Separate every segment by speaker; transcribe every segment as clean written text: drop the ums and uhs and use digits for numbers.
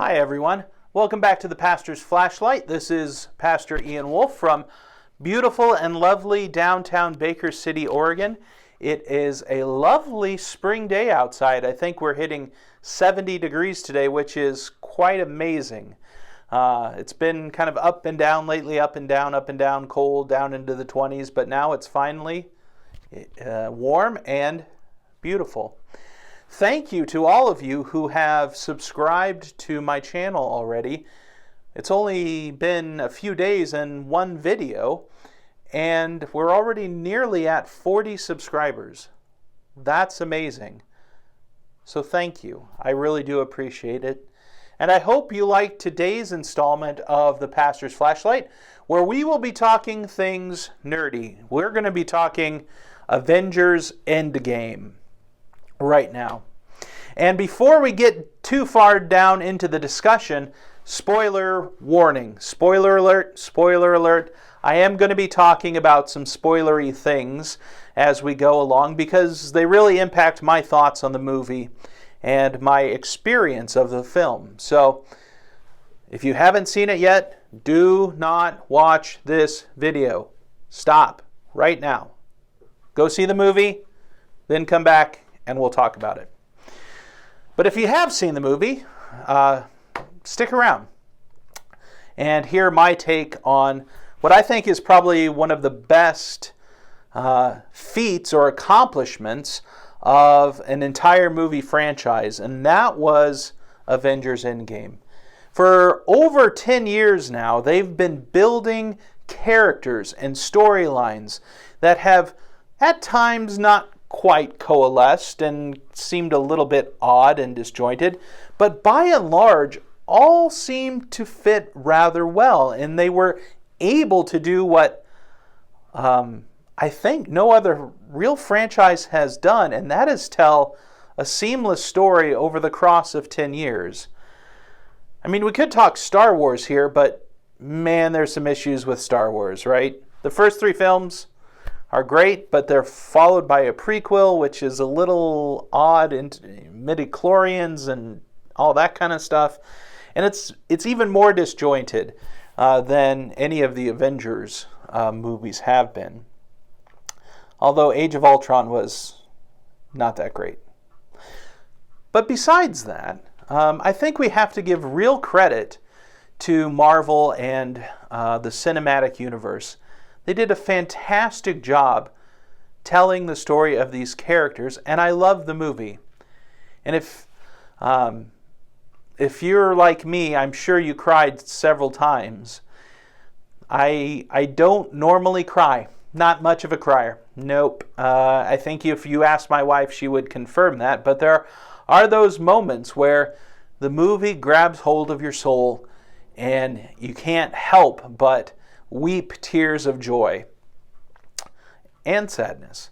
Speaker 1: Hi everyone, welcome back to the Pastor's Flashlight. This is Pastor Ian Wolf from beautiful and lovely downtown Baker City, Oregon. It is a lovely spring day outside. I think we're hitting 70 degrees today, which is quite amazing. It's been kind of up and down lately, up and down, cold, down into the 20s, but now it's finally warm and beautiful. Thank you to all of you who have subscribed to my channel already. It's only been a few days and one video, and we're already nearly at 40 subscribers. That's amazing. So thank you. I really do appreciate it. And I hope you liked today's installment of the Pastor's Flashlight, where we will be talking things nerdy. We're going to be talking Avengers Endgame right now. And before we get too far down into the discussion, spoiler warning, spoiler alert. I am going to be talking about some spoilery things as we go along because they really impact my thoughts on the movie and my experience of the film. So if you haven't seen it yet, do not watch this video. Stop right now. Go see the movie, then come back and we'll talk about it. But if you have seen the movie, stick around and hear my take on what I think is probably one of the best feats or accomplishments of an entire movie franchise, and that was Avengers Endgame. For over 10 years now, they've been building characters and storylines that have at times not quite coalesced and seemed a little bit odd and disjointed, but by and large all seemed to fit rather well, and they were able to do what I think no other real franchise has done, and that is tell a seamless story over the course of 10 years. I mean, we could talk Star Wars here, but man, there's some issues with Star Wars, right? The first 3 films are great, but they're followed by a prequel, which is a little odd, and midichlorians and all that kind of stuff. And it's even more disjointed than any of the Avengers movies have been. Although Age of Ultron was not that great. But besides that, I think we have to give real credit to Marvel and the cinematic universe. They did a fantastic job telling the story of these characters, and I love the movie. And if you're like me, I'm sure you cried several times. I don't normally cry. Not much of a crier. Nope. I think if you asked my wife, she would confirm that. But there are those moments where the movie grabs hold of your soul and you can't help but weep tears of joy and sadness.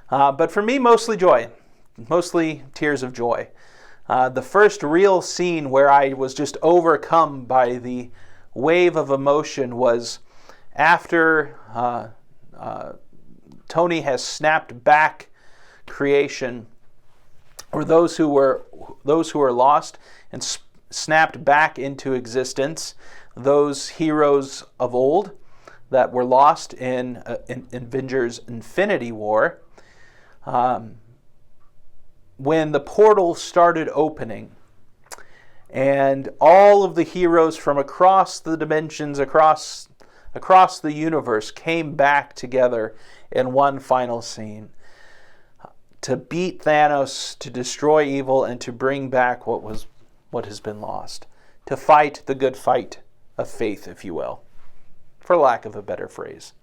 Speaker 1: But for me, mostly joy. Mostly tears of joy. The first real scene where I was just overcome by the wave of emotion was after Tony has snapped back creation, or those who were lost and snapped back into existence, those heroes of old that were lost in Avengers Infinity War. When the portal started opening and all of the heroes from across the dimensions, across the universe came back together in one final scene to beat Thanos, to destroy evil, and to bring back what has been lost, to fight the good fight of faith, if you will, for lack of a better phrase.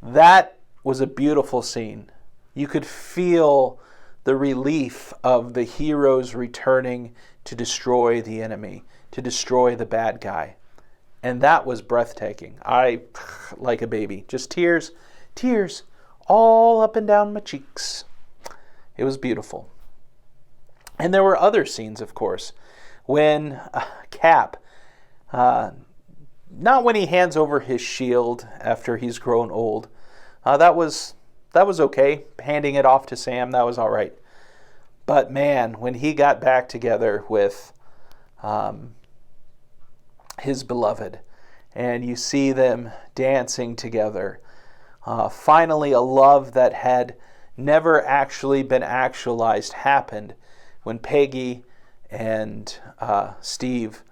Speaker 1: That was a beautiful scene. You could feel the relief of the heroes returning to destroy the enemy, to destroy the bad guy. And that was breathtaking. I, like a baby, just tears all up and down my cheeks. It was beautiful. And there were other scenes, of course, when Cap, not when he hands over his shield after he's grown old. That was okay. Handing it off to Sam, that was all right. But man, when he got back together with his beloved, and you see them dancing together. Finally, a love that had never actually been actualized happened when Peggy and Steve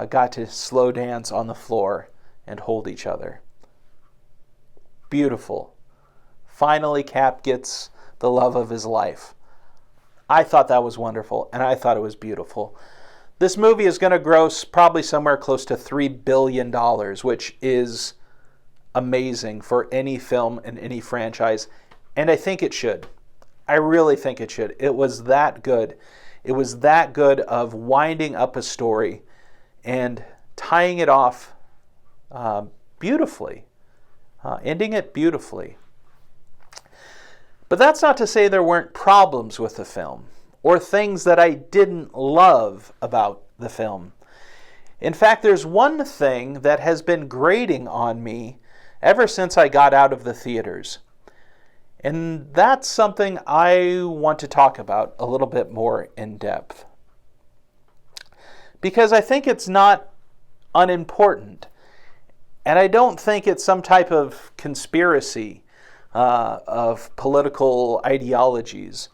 Speaker 1: got to slow dance on the floor and hold each other. Beautiful. Finally, Cap gets the love of his life. I thought that was wonderful, and I thought it was beautiful. This movie is going to gross probably somewhere close to $3 billion, which is amazing for any film in any franchise, and I think it should. I really think it should. It was that good. It was that good of winding up a story and tying it off beautifully, ending it beautifully. But that's not to say there weren't problems with the film or things that I didn't love about the film. In fact, there's one thing that has been grating on me ever since I got out of the theaters. And that's something I want to talk about a little bit more in depth. Because I think it's not unimportant. And I don't think it's some type of conspiracy of political ideologies.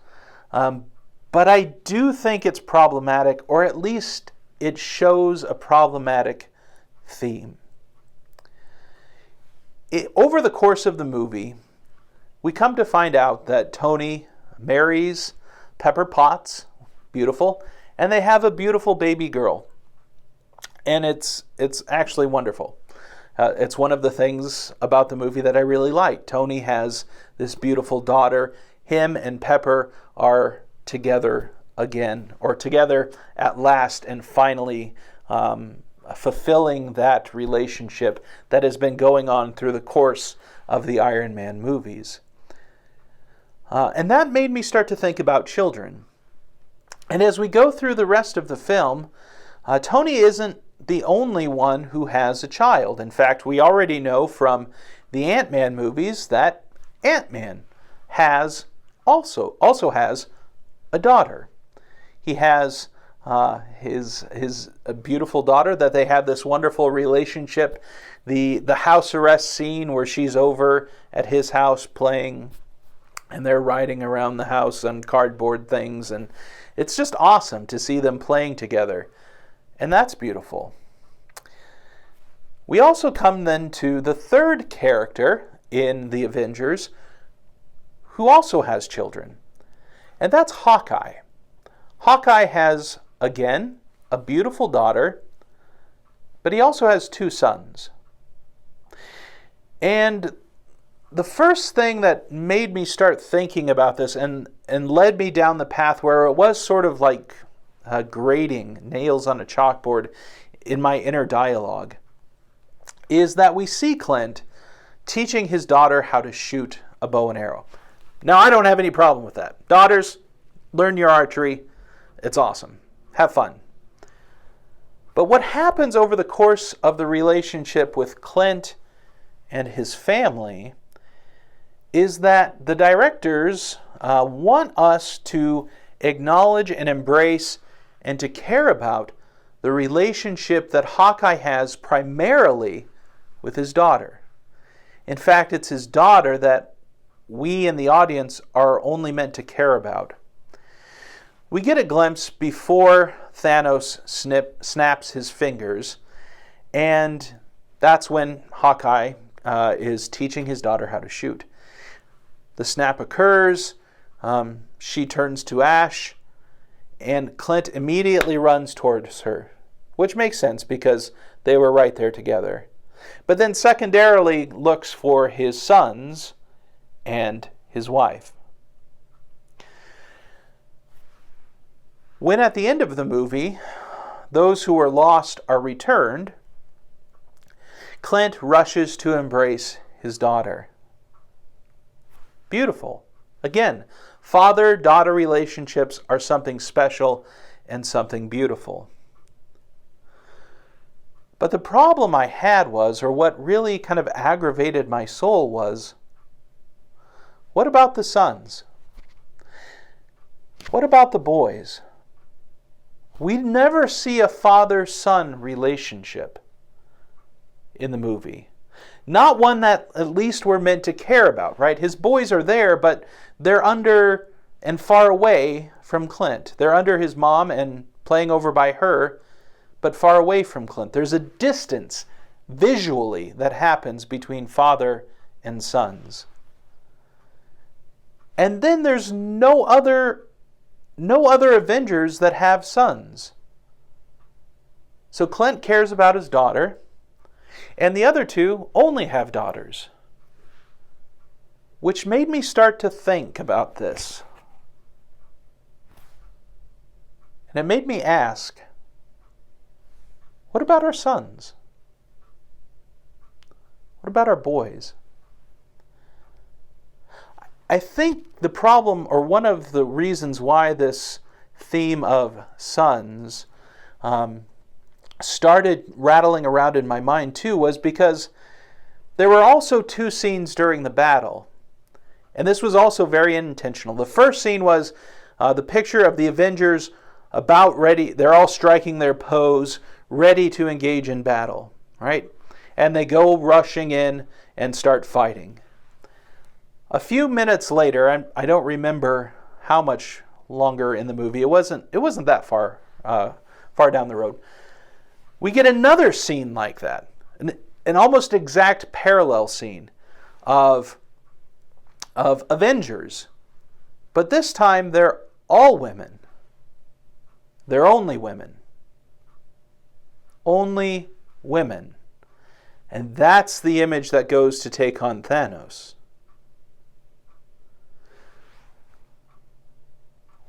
Speaker 1: But I do think it's problematic, or at least it shows a problematic theme. Over the course of the movie, we come to find out that Tony marries Pepper Potts, beautiful, and they have a beautiful baby girl. And it's actually wonderful. It's one of the things about the movie that I really like. Tony has this beautiful daughter. Him and Pepper are together again, or together at last, and finally fulfilling that relationship that has been going on through the course of the Iron Man movies. And that made me start to think about children. And as we go through the rest of the film, Tony isn't the only one who has a child. In fact, we already know from the Ant-Man movies that Ant-Man also has a daughter. He has his beautiful daughter, that they have this wonderful relationship. The house arrest scene where she's over at his house playing, and they're riding around the house on cardboard things, and it's just awesome to see them playing together. And that's beautiful. We also come then to the third character in the Avengers who also has children, and that's Hawkeye. Hawkeye has, again, a beautiful daughter, but he also has two sons. And the first thing that made me start thinking about this and led me down the path where it was sort of like grading nails on a chalkboard in my inner dialogue is that we see Clint teaching his daughter how to shoot a bow and arrow. Now, I don't have any problem with that. Daughters, learn your archery. It's awesome. Have fun. But what happens over the course of the relationship with Clint and his family is that the directors want us to acknowledge and embrace and to care about the relationship that Hawkeye has primarily with his daughter. In fact, it's his daughter that we in the audience are only meant to care about. We get a glimpse before Thanos snaps his fingers, and that's when Hawkeye is teaching his daughter how to shoot. The snap occurs, she turns to ash, and Clint immediately runs towards her, which makes sense because they were right there together. But then secondarily looks for his sons and his wife. When at the end of the movie, those who were lost are returned, Clint rushes to embrace his daughter. Beautiful. Again, father-daughter relationships are something special and something beautiful. But the problem I had was, or what really kind of aggravated my soul was, what about the sons? What about the boys? We never see a father-son relationship in the movie. Not one that at least we're meant to care about, right? His boys are there, but they're under and far away from Clint. They're under his mom and playing over by her, but far away from Clint. There's a distance visually that happens between father and sons. And then there's no other Avengers that have sons. So Clint cares about his daughter, and the other two only have daughters. Which made me start to think about this. And it made me ask, what about our sons? What about our boys? I think the problem, or one of the reasons why this theme of sons started rattling around in my mind too, was because there were also two scenes during the battle. And this was also very intentional. The first scene was the picture of the Avengers about ready. They're all striking their pose, ready to engage in battle, right? And they go rushing in and start fighting. A few minutes later, I don't remember how much longer in the movie. It wasn't that far down the road. We get another scene like that, an almost exact parallel scene of Avengers, but this time they're all women. They're only women. Only women. And that's the image that goes to take on Thanos.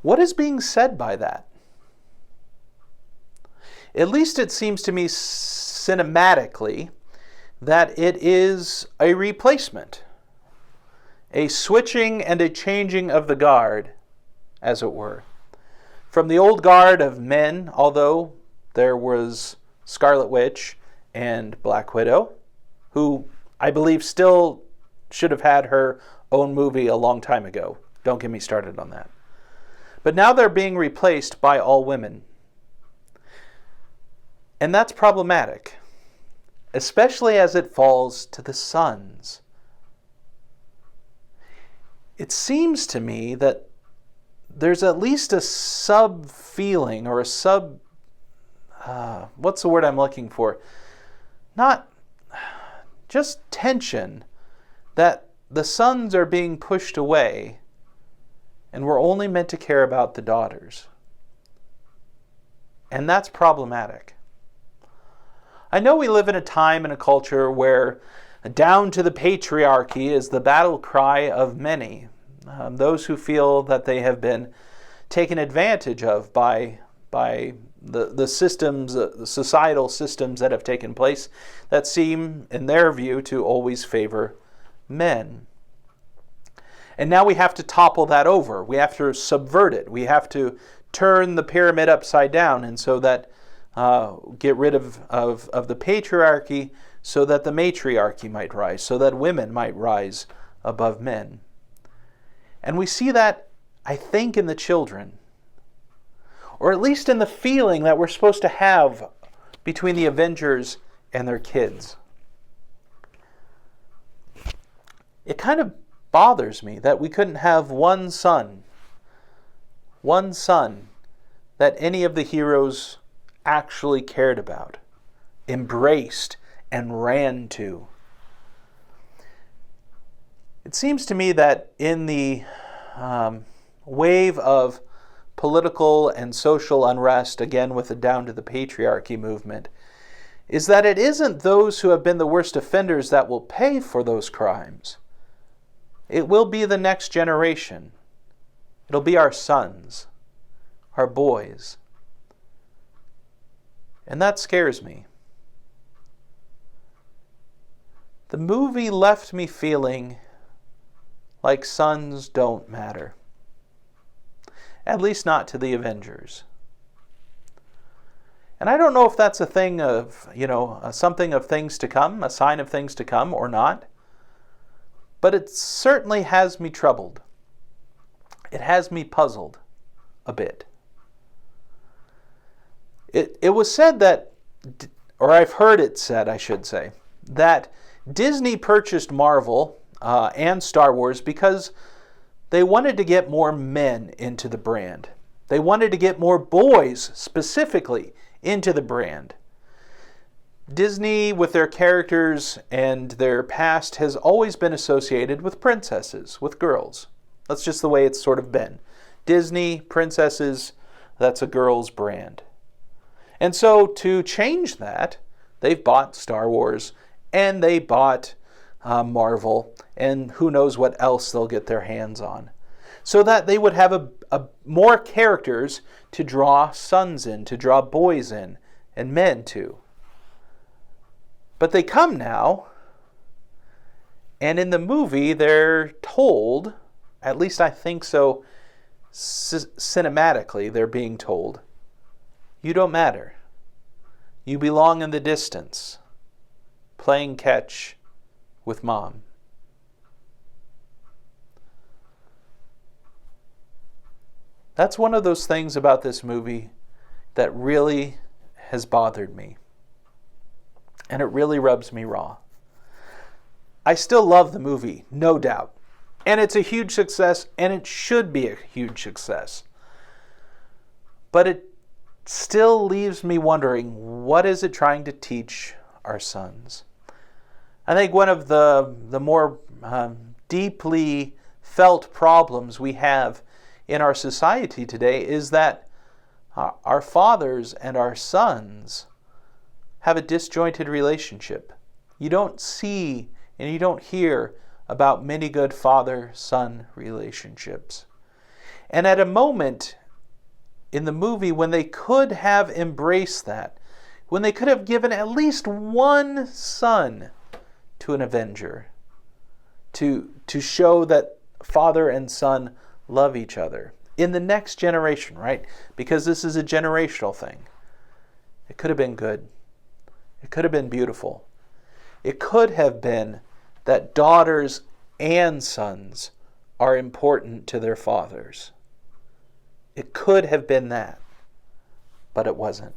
Speaker 1: What is being said by that? At least it seems to me cinematically that it is a replacement. A switching and a changing of the guard, as it were. From the old guard of men, although there was Scarlet Witch and Black Widow, who I believe still should have had her own movie a long time ago. Don't get me started on that. But now they're being replaced by all women. And that's problematic, especially as it falls to the sons. It seems to me that there's at least a sub-feeling or what's the word I'm looking for? Not just tension that the sons are being pushed away and we're only meant to care about the daughters. And that's problematic. I know we live in a time and a culture where down to the patriarchy is the battle cry of many. Those who feel that they have been taken advantage of by the systems, the societal systems that have taken place that seem, in their view, to always favor men. And now we have to topple that over. We have to subvert it. We have to turn the pyramid upside down, and so that get rid of the patriarchy so that the matriarchy might rise, so that women might rise above men. And we see that, I think, in the children, or at least in the feeling that we're supposed to have between the Avengers and their kids. It kind of bothers me that we couldn't have one son that any of the heroes actually cared about, embraced, and ran to. It seems to me that in the wave of political and social unrest, again with the down to the patriarchy movement, is that it isn't those who have been the worst offenders that will pay for those crimes. It will be the next generation. It'll be our sons, our boys. And that scares me. The movie left me feeling like sons don't matter. At least not to the Avengers. And I don't know if that's a thing of, something of things to come, a sign of things to come or not. But it certainly has me troubled. It has me puzzled a bit. It was said that, or I've heard it said, I should say, that Disney purchased Marvel and Star Wars because they wanted to get more men into the brand. They wanted to get more boys specifically into the brand. Disney, with their characters and their past, has always been associated with princesses, with girls. That's just the way it's sort of been. Disney, princesses, that's a girl's brand. And so to change that, they've bought Star Wars and they bought Marvel, and who knows what else they'll get their hands on, so that they would have more characters to draw sons in, to draw boys in, and men to. But they come now, and in the movie they're told, at least I think so, cinematically they're being told, you don't matter. You belong in the distance, playing catch with mom. That's one of those things about this movie that really has bothered me. And it really rubs me raw. I still love the movie, no doubt. And it's a huge success, and it should be a huge success. But it still leaves me wondering, what is it trying to teach our sons? I think one of the more deeply felt problems we have in our society today is that our fathers and our sons have a disjointed relationship. You don't see and you don't hear about many good father-son relationships. And at a moment in the movie when they could have embraced that, when they could have given at least one son to an Avenger, to show that father and son love each other in the next generation, right? Because this is a generational thing. It could have been good. It could have been beautiful. It could have been that daughters and sons are important to their fathers. It could have been that, but it wasn't.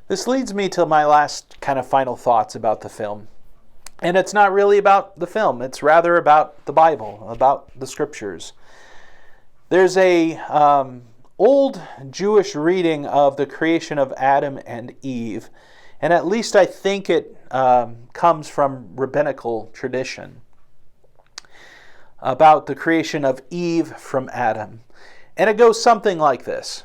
Speaker 1: This leads me to my last kind of final thoughts about the film. And it's not really about the film. It's rather about the Bible, about the scriptures. There's a old Jewish reading of the creation of Adam and Eve. And at least I think it comes from rabbinical tradition, about the creation of Eve from Adam. And it goes something like this: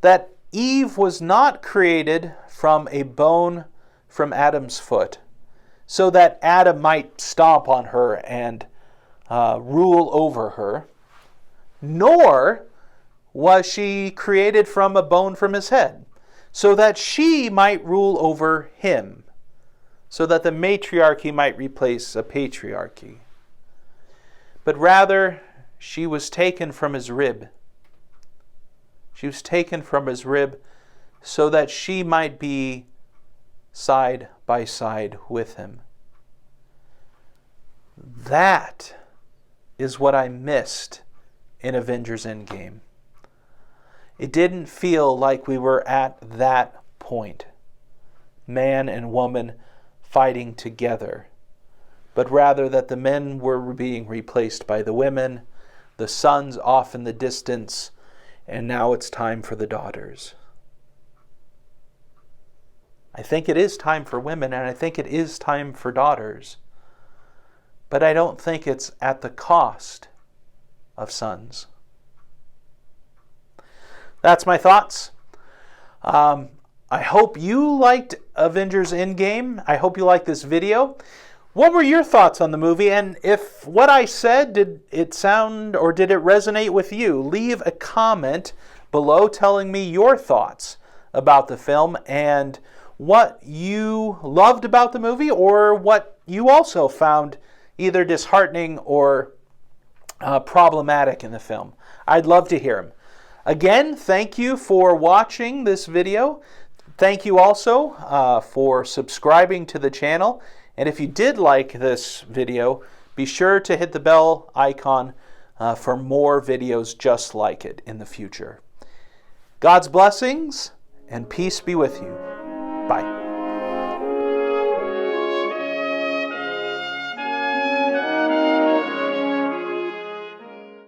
Speaker 1: that Eve was not created from a bone from Adam's foot, so that Adam might stomp on her and rule over her, nor was she created from a bone from his head, so that she might rule over him, so that the matriarchy might replace a patriarchy. But rather, she was taken from his rib. She was taken from his rib so that she might be side by side with him. That is what I missed in Avengers Endgame. It didn't feel like we were at that point, man and woman fighting together, but rather that the men were being replaced by the women, the sons off in the distance, and now it's time for the daughters. I think it is time for women, and I think it is time for daughters, but I don't think it's at the cost of sons. That's my thoughts. I hope you liked Avengers Endgame. I hope you liked this video. What were your thoughts on the movie? And if what I said, did it sound or did it resonate with you? Leave a comment below telling me your thoughts about the film and what you loved about the movie, or what you also found either disheartening or problematic in the film. I'd love to hear them. Again, thank you for watching this video. Thank you also for subscribing to the channel. And if you did like this video, be sure to hit the bell icon for more videos just like it in the future. God's blessings and peace be with you. Bye.